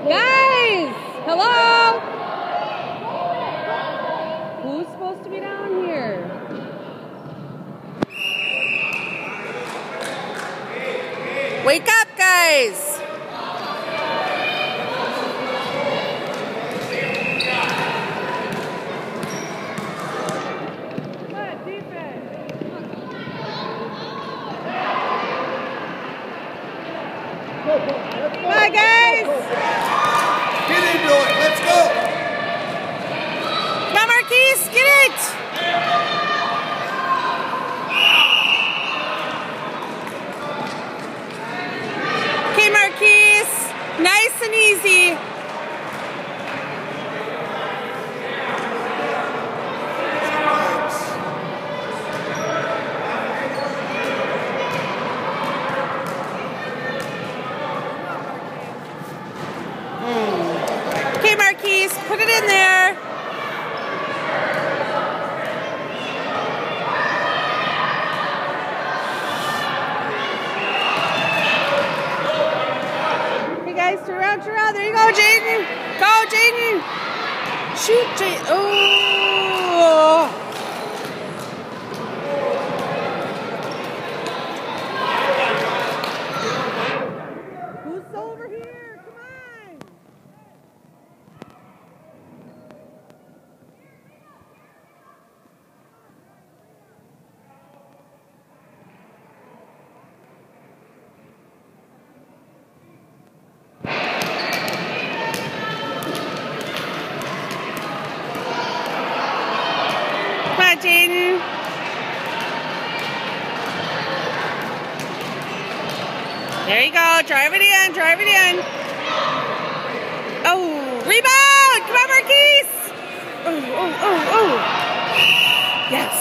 Guys, hello? Who's supposed to be down here? Wake up, guys! Bye, guys! Get into it, let's go! Come on, Marquise, get it! Okay, Marquise, nice and easy. Okay, Marquise, put it in there. Hey guys, turn around, turn around. There you go, Jaden. Go, Jaden. Shoot, Jaden. Oh. Who's over here? Come on. Come on, Jaden. There you go. Drive it in. Drive it in. Oh, rebound! Come on, Marquise. Oh. Yes.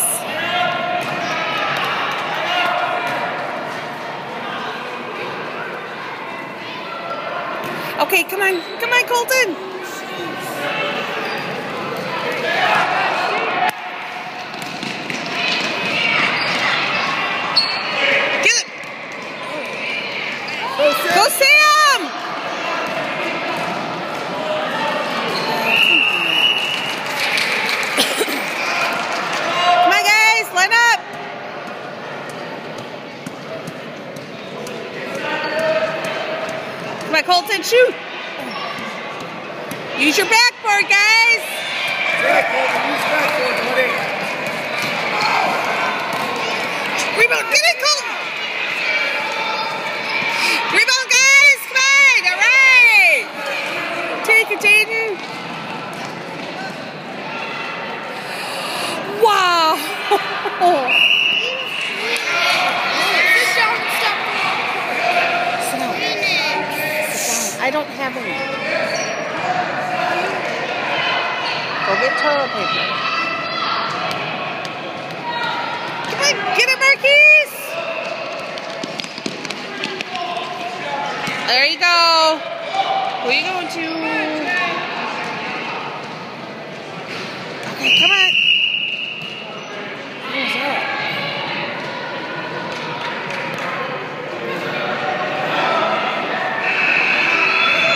Okay, come on. Come on, Colton. Go, Sam! Come on, guys, line up. Come on, Colton, shoot. Use your backboard, guys. Use backboard, buddy. Rebound, get it, Colton. Rebound, guys! Come on! All right! Take it, Jaden. Wow! Sit down. I don't have any. Go get toilet paper. Come on, get it, Marquise! There you go. Who are you going to? Okay, come on. What was that?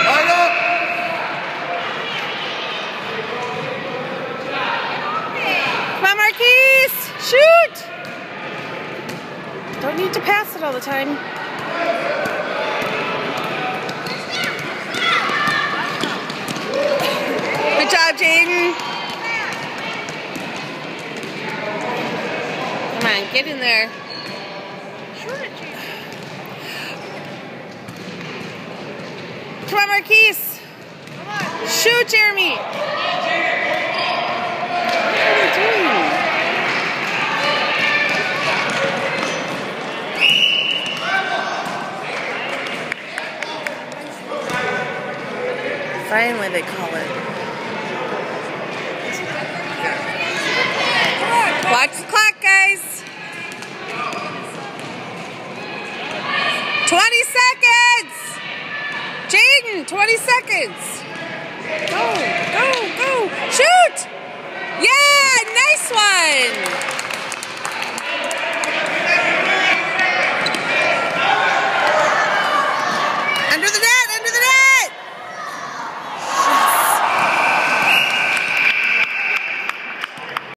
Line up! Come on, Marquise. Shoot. Don't need to pass it all the time. Good job, Jaden. Come on, get in there. Come on, Marquise. Shoot, Jeremy. What are you doing? Finally, they call it. Watch the clock, guys. 20 seconds. Jaden, 20 seconds. Go. Shoot. Yeah, nice one. Under the net.